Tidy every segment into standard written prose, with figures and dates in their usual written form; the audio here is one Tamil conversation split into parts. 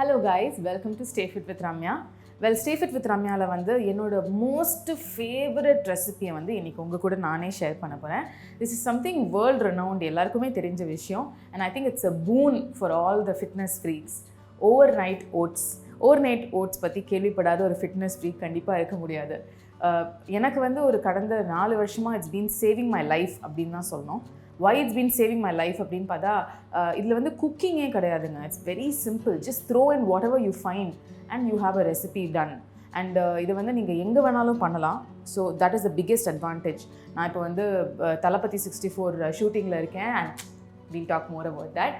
Hello guys, welcome to Stay Fit with Ramya. Well, Stay Fit with Ramya வந்து என்னோட most favorite recipe வந்து இன்னைக்கு உங்க கூட நானே ஷேர் பண்ண போறேன். This is something world renowned, எல்லாருக்குமே தெரிஞ்ச விஷயம், and I think it's a boon for all the fitness freaks. Overnight oats. Overnight oats பத்தி கேள்விப்படாத ஒரு fitness freak கண்டிப்பா இருக்க முடியாது. எனக்கு வந்து ஒரு கடந்த 4 வருஷமா it's been saving my life அப்படின்னு தான் சொல்லணும். Why it's been saving my life அப்படின்னு பார்த்தா இதில் வந்து குக்கிங்கே கிடையாதுங்க. It's very simple. Just throw in whatever you find and you have a recipe done. And இதை வந்து நீங்கள் எங்கே வேணாலும் பண்ணலாம். So that is the biggest advantage. நான் இப்போ வந்து தளபதி 64 ஷூட்டிங்கில் இருக்கேன் and we'll talk more about that.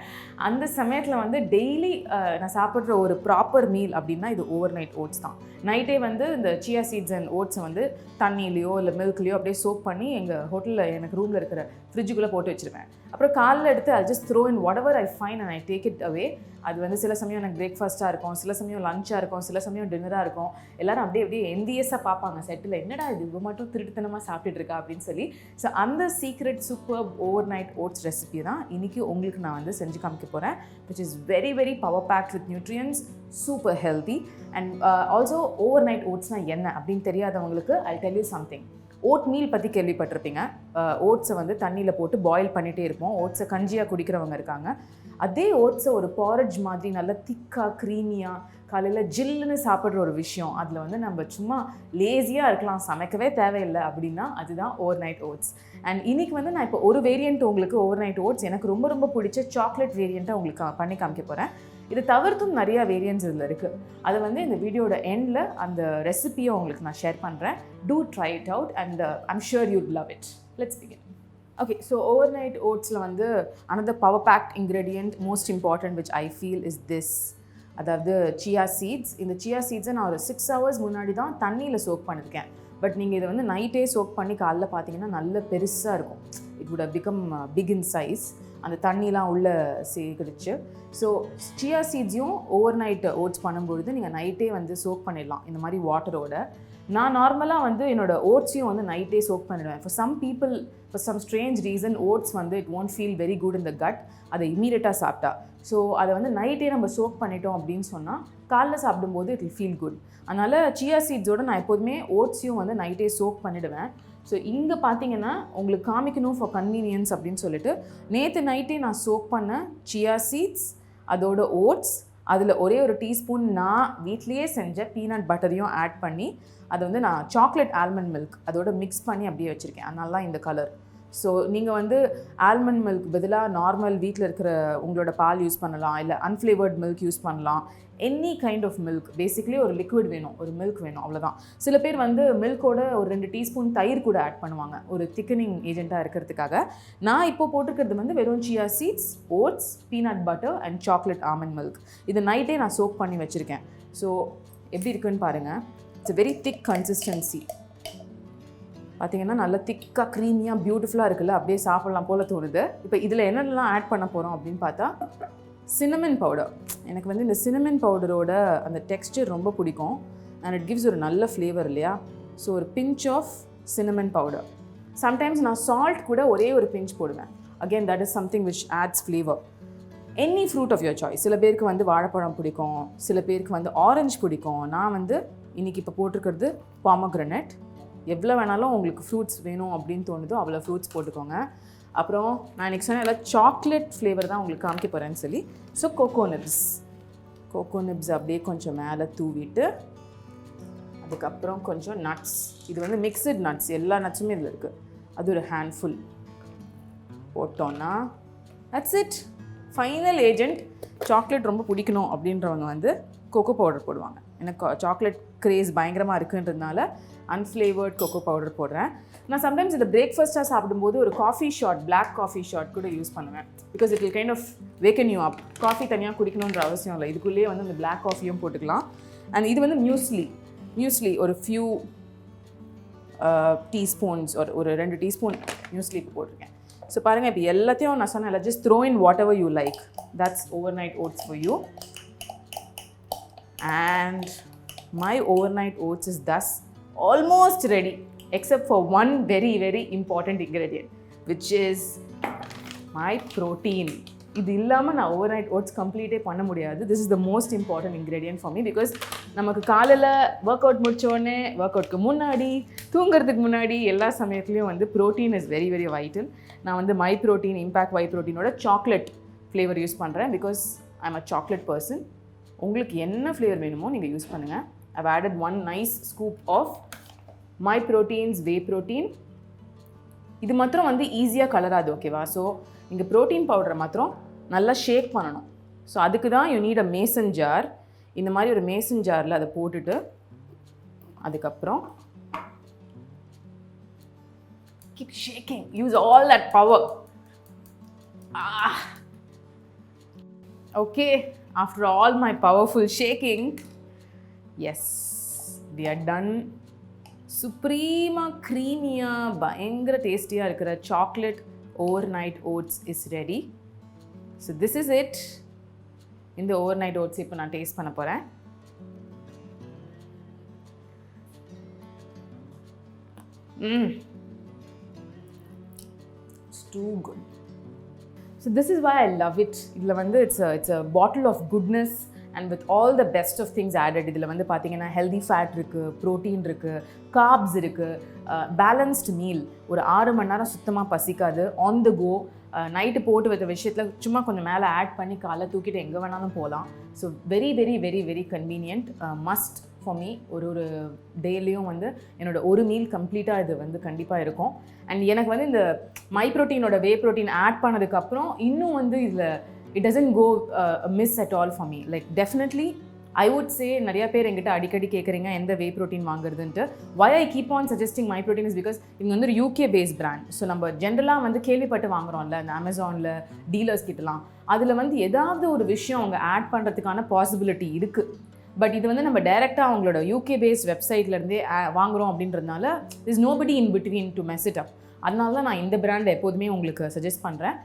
அந்த சமயத்தில் வந்து டெய்லி நான் சாப்பிட்ற ஒரு ப்ராப்பர் மீல் அப்படின்னா இது ஓவர்நைட் ஓட்ஸ் தான். நைட்டே வந்து இந்த சியா சீட்ஸ் அண்ட் ஓட்ஸை வந்து தண்ணியிலையோ இல்லை மில்க்லையோ அப்படியே சோப் பண்ணி எங்கள் ஹோட்டலில் எனக்கு ரூமில் இருக்கிற ஃப்ரிட்ஜுக்குள்ளே போட்டு வச்சுருவேன். அப்புறம் காலைல எடுத்து I just throw in whatever I find and I take it away. அது வந்து சில சமயம் எனக்கு பிரேக்ஃபாஸ்ட்டாக இருக்கும், சில சமயம் லஞ்சாக இருக்கும், சில சமயம் டின்னராக இருக்கும். எல்லோரும் அப்படியே எந்தியஸாக பார்ப்பாங்க செட்டில், என்னடா இது இவ்வளோ மட்டும் திருட்டுத்தனமாக சாப்பிட்டுட்டு இருக்கா அப்படின்னு சொல்லி. ஸோ அந்த secret super over night oats recipe தான் இன்றைக்கி உங்களுக்கு நான் வந்து செஞ்சு காமிக்க போகிறேன். Which is very very power packed with nutrients, super healthy. And also over night ஓட்ஸ்னால் என்ன அப்படின்னு தெரியாதவங்களுக்கு I'll tell you something. Oatmeal பற்றி கேள்விப்பட்டிருப்பீங்க. ஓட்ஸை வந்து தண்ணியில் போட்டு பாயில் பண்ணிகிட்டே இருப்போம். ஓட்ஸை கஞ்சியாக குடிக்கிறவங்க இருக்காங்க. அதே ஓட்ஸை ஒரு பாரேஜ் மாதிரி நல்லா திக்காக க்ரீமியாக காலையில் ஜில்லுன்னு சாப்பிட்ற ஒரு விஷயம். அதில் வந்து நம்ம சும்மா லேசியாக இருக்கலாம், சமைக்கவே தேவையில்லை அப்படின்னா அதுதான் ஓவர் நைட் ஓட்ஸ். அண்ட் இன்றைக்கி வந்து நான் இப்போ ஒரு வேரியண்ட் உங்களுக்கு ஓவர் நைட் ஓட்ஸ் எனக்கு ரொம்ப ரொம்ப பிடிச்ச சாக்லேட் வேரியண்ட்டை உங்களுக்கு பண்ணி காமிக்க போகிறேன். இது தவிர்த்தும் நிறையா வேரியன்ட்ஸ் இதில் இருக்குது. அதை வந்து இந்த வீடியோட எண்டில் அந்த ரெசிபியை உங்களுக்கு நான் ஷேர் பண்ணுறேன். To try it out and I'm sure you'd love it. Let's begin. Okay, so over night ஓட்ஸில் வந்து another power packed ingredient most important which I feel is this. அதாவது சியா சீட்ஸ். இந்த சியா சீட்ஸை நான் ஒரு 6 hours முன்னாடி தான் தண்ணியில் சோக் பண்ணியிருக்கேன். பட் நீங்கள் இதை வந்து நைட்டே சோக் பண்ணி காலைல பார்த்தீங்கன்னா நல்ல பெருசாக இருக்கும். It would have become big in size. அந்த தண்ணிலாம் உள்ளே சேகரிச்சு. ஸோ சியா சீட்ஸையும் ஓவர் நைட் ஓட்ஸ் பண்ணும்பொழுது நீங்கள் நைட்டே வந்து சோக் பண்ணிடலாம் இந்த மாதிரி வாட்டரோட. நான் நார்மலாக வந்து என்னோடய ஓட்ஸையும் வந்து நைட்டே சோக் பண்ணிடுவேன். For some people, for some strange reason oats வந்து it won't feel very good in the gut அதை இமீடியட்டாக சாப்பிட்டா. ஸோ அதை வந்து நைட்டே நம்ம சோக் பண்ணிட்டோம் அப்படின்னு சொன்னால் காலைல சாப்பிடும்போது இட் வில் ஃபீல் குட். அதனால் சியா சீட்ஸோடு நான் எப்போதுமே ஓட்ஸையும் வந்து நைட்டே சோக் பண்ணிவிடுவேன். ஸோ இங்கே பார்த்தீங்கன்னா உங்களுக்கு காமிக்கணும் ஃபார் கன்வீனியன்ஸ் அப்படின்னு சொல்லிட்டு நேற்று நைட்டே நான் சோக் பண்ண சியா சீட்ஸ், அதோட ஓட்ஸ், அதில் ஒரே ஒரு டீஸ்பூன் நான் வீட்லேயே செஞ்ச பீனட் பட்டரையும் ஆட் பண்ணி அதை வந்து நான் சாக்லேட் ஆல்மண்ட் மில்க் அதோட மிக்ஸ் பண்ணி அப்படியே வச்சுருக்கேன். அதனால தான் இந்த கலர். ஸோ நீங்கள் வந்து ஆல்மண்ட் மில்க் பதிலாக நார்மல் வீட்டில் இருக்கிற உங்களோட பால் யூஸ் பண்ணலாம், இல்லை அன்ஃப்ளேவர்ட் மில்க் யூஸ் பண்ணலாம். Any kind of milk, basically ஒரு லிக்விட் வேணும், ஒரு மில்க் வேணும், அவ்வளோதான். சில பேர் வந்து மில்கோட ஒரு 2 டீஸ்பூன் தயிர் கூட ஆட் பண்ணுவாங்க ஒரு திக்கனிங் ஏஜெண்ட்டாக இருக்கிறதுக்காக. நான் இப்போ போட்டிருக்கிறது வந்து வெறும் chia seeds, oats, peanut butter and chocolate almond milk. இது நைட்டே நான் சோக் பண்ணி வச்சுருக்கேன். ஸோ எப்படி இருக்குன்னு பாருங்கள். It's a very thick consistency. பார்த்தீங்கன்னா நல்லா திக்காக க்ரீமியாக பியூட்டிஃபுல்லாக இருக்குல்ல, அப்படியே சாப்பிட்லாம் போல் தோணுது. இப்போ இதில் என்னென்னலாம் ஆட் பண்ண போகிறோம் அப்படின்னு பார்த்தா சின்னமன் பவுடர். எனக்கு வந்து இந்த சின்னமன் பவுடரோட அந்த டெக்ஸ்டர் ரொம்ப பிடிக்கும் அண்ட் இட் கிவ்ஸ் ஒரு நல்ல ஃப்ளேவர் இல்லையா. ஸோ ஒரு pinch of cinnamon powder. Sometimes நான் சால்ட் கூட ஒரே ஒரு பிஞ்ச் போடுவேன். Again that is something which adds flavour. Any fruit of your choice. சில பேருக்கு வந்து வாழைப்பழம் பிடிக்கும், சில பேருக்கு வந்து ஆரஞ்சு பிடிக்கும். நான் வந்து இன்றைக்கி இப்போ போட்டிருக்கிறது பாமோகிரானேட். எவ்வளோ வேணாலும் உங்களுக்கு ஃப்ரூட்ஸ் வேணும் அப்படின்னு தோணுதோ அவ்வளோ ஃப்ரூட்ஸ் போட்டுக்கோங்க. அப்புறம் நான் இன்றைக்கி சொன்ன எல்லாம் சாக்லேட் ஃப்ளேவர் தான் உங்களுக்கு காமிக்க போகிறேன்னு சொல்லி. ஸோ கோகோ நிப்ஸ் அப்படியே கொஞ்சம் மேலே தூவிட்டு அதுக்கப்புறம் கொஞ்சம் நட்ஸ். இது வந்து மிக்சட் நட்ஸ், எல்லா நட்ஸுமே இதில் இருக்குது. அது ஒரு ஹேண்ட்ஃபுல் போட்டோன்னா that's it. Final agent. Chocolate ரொம்ப பிடிக்கணும் அப்படின்றவங்க வந்து கோகோ பவுடர் போடுவாங்க. எனக்கு சாக்லேட் கிரேஸ் பயங்கரமாக இருக்குன்றதுனால அன்ஃப்ளேவர்ட் கோகோ பவுடர் போடுறேன். நான் சம்டைம்ஸ் இதை பிரேக்ஃபாஸ்ட்டாக சாப்பிடும்போது ஒரு coffee shot, black coffee shot கூட யூஸ் பண்ணுவேன். Because it will kind of wake you up. Coffee தனியாக குடிக்கணுன்ற அவசியம் இல்லை, இதுக்குள்ளேயே வந்து அந்த பிளாக் காஃபியும் போட்டுக்கலாம். அண்ட் இது வந்து மியூஸ்லி ஒரு ஃபியூ டீஸ்பூன்ஸ் ஒரு 2 டீஸ்பூன் மியூஸ்லி இப்போ போட்டிருக்கேன். ஸோ பாருங்கள், இப்போ எல்லாத்தையும் நான் சொன்னேன், just throw in whatever you like. That's overnight oats for you. And my overnight oats is thus almost ready, except for one very very important ingredient, which is my protein. இது இல்லாமல் நான் ஓவர்நைட் ஓட்ஸ் கம்ப்ளீட்டே பண்ண முடியாது. This is the most important ingredient for me. Because நமக்கு காலையில் ஒர்க் அவுட் முடித்தோடனே, ஒர்க் அவுட்க்கு முன்னாடி, தூங்குறதுக்கு முன்னாடி எல்லா சமயத்துலேயும் வந்து protein is very very vital. நான் வந்து மை ப்ரோட்டீன், இம்பேக்ட் வை ப்ரோட்டீனோட சாக்லேட் ஃப்ளேவர் யூஸ் பண்ணுறேன். Because I am a chocolate person. உங்களுக்கு என்ன ஃப்ளேவர் வேணுமோ நீங்கள் யூஸ் பண்ணுங்கள். I've added one nice scoop of my proteins whey protein. இது மாத்திரம் வந்து ஈஸியாக கலராது, ஓகேவா? ஸோ நீங்கள் ப்ரோட்டீன் பவுடரை மாத்திரம் நல்லா ஷேக் பண்ணணும். ஸோ அதுக்கு தான் you need a mason jar. இந்த மாதிரி ஒரு மேசன் ஜாரில் அதை போட்டுட்டு அதுக்கப்புறம் keep shaking. Use all that power. Okay, after all my powerful shaking, yes, we are done. Suprema creamy-ஆ பயங்கர டேஸ்டியாக இருக்கிற chocolate overnight oats is ready. So this is it. இந்த ஓவர்நைட் ஓட்ஸ் இப்போ நான் டேஸ்ட் பண்ண போகிறேன். It's too good. So this is why I love it. இதில் வந்து it's a bottle of goodness and with all the best of things added. இதில் வந்து பார்த்தீங்கன்னா ஹெல்தி ஃபேட் இருக்குது, ப்ரோட்டீன் இருக்குது, கார்ப்ஸ் இருக்குது, பேலன்ஸ்டு மீல். ஒரு 6 மணி நேரம் சுத்தமாக பசிக்காது. ஆன் த கோ, நைட்டு போட்டு வைத்த விஷயத்தில் சும்மா கொஞ்சம் மேலே ஆட் பண்ணி காலை தூக்கிட்டு எங்கே வேணாலும் போகலாம். So very very very very convenient. Must for me. ஒரு டேலையும் வந்து என்னோட ஒரு மீல் கம்ப்ளீட்டாக இது வந்து கண்டிப்பாக இருக்கும். அண்ட் எனக்கு வந்து இந்த மை ப்ரோட்டீனோட வே ப்ரோட்டீன் ஆட் பண்ணதுக்கப்புறம் இன்னும் வந்து இதில் it doesn't go miss at all for me. Like definitely I would say நிறைய பேர் என்கிட்ட அடிக்கடி கேட்குறீங்க எந்த வே ப்ரோட்டீன் வாங்குறதுன்ட்டு. why I keep on suggesting my protein is because இவங்க வந்து ஒரு UK based brand. ஸோ நம்ம ஜென்ரலாக வந்து கேள்விப்பட்டு வாங்குறோம்ல இந்த அமேசானில் டீலர்ஸ் கிட்டலாம். அதில் வந்து ஏதாவது ஒரு விஷயம் அவங்க ஆட் பண்ணுறதுக்கான பாசிபிலிட்டி இருக்குது. பட் இது வந்து நம்ம டைரெக்டாக அவங்களோட UK பேஸ்ட் வெப்சைட்லேருந்தே வாங்குகிறோம் அப்படின்றதுனால is nobody in between to mess it up. அதனால தான் நான் இந்த பிராண்டை எப்போதுமே உங்களுக்கு சஜஸ்ட் பண்ணுறேன்.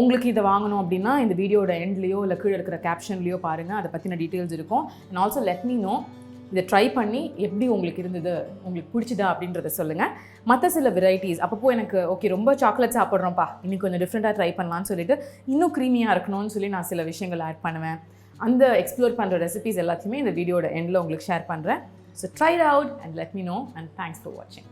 உங்களுக்கு இதை வாங்கணும் அப்படின்னா இந்த வீடியோட எண்ட்லேயோ இல்லை கீழே இருக்கிற கேப்ஷன்லேயோ பாருங்கள், அதை பற்றின டீட்டெயில்ஸ் இருக்கும். And also let me know இதை ட்ரை பண்ணி எப்படி உங்களுக்கு இருந்தது, உங்களுக்கு பிடிச்சிதா அப்படின்றத சொல்லுங்கள். மற்ற சில வெரைட்டிஸ் அப்பப்போ எனக்கு ஓகே ரொம்ப சாக்லேட் சாப்பிட்றோம்ப்பா, இன்னைக்கு கொஞ்சம் டிஃப்ரெண்ட்டாக ட்ரை பண்ணலான்னு சொல்லிட்டு இன்னும் க்ரீமியாக இருக்கணும்னு சொல்லி நான் சில விஷயங்கள் ஆட் பண்ணுவேன். அந்த எக்ஸ்ப்ளோர் பண்ணுற ரெசிபீஸ் எல்லாத்தையுமே இந்த வீடியோட எண்டில் உங்களுக்கு ஷேர் பண்ணுறேன். So try it out and let me know and thanks for வாட்சிங்.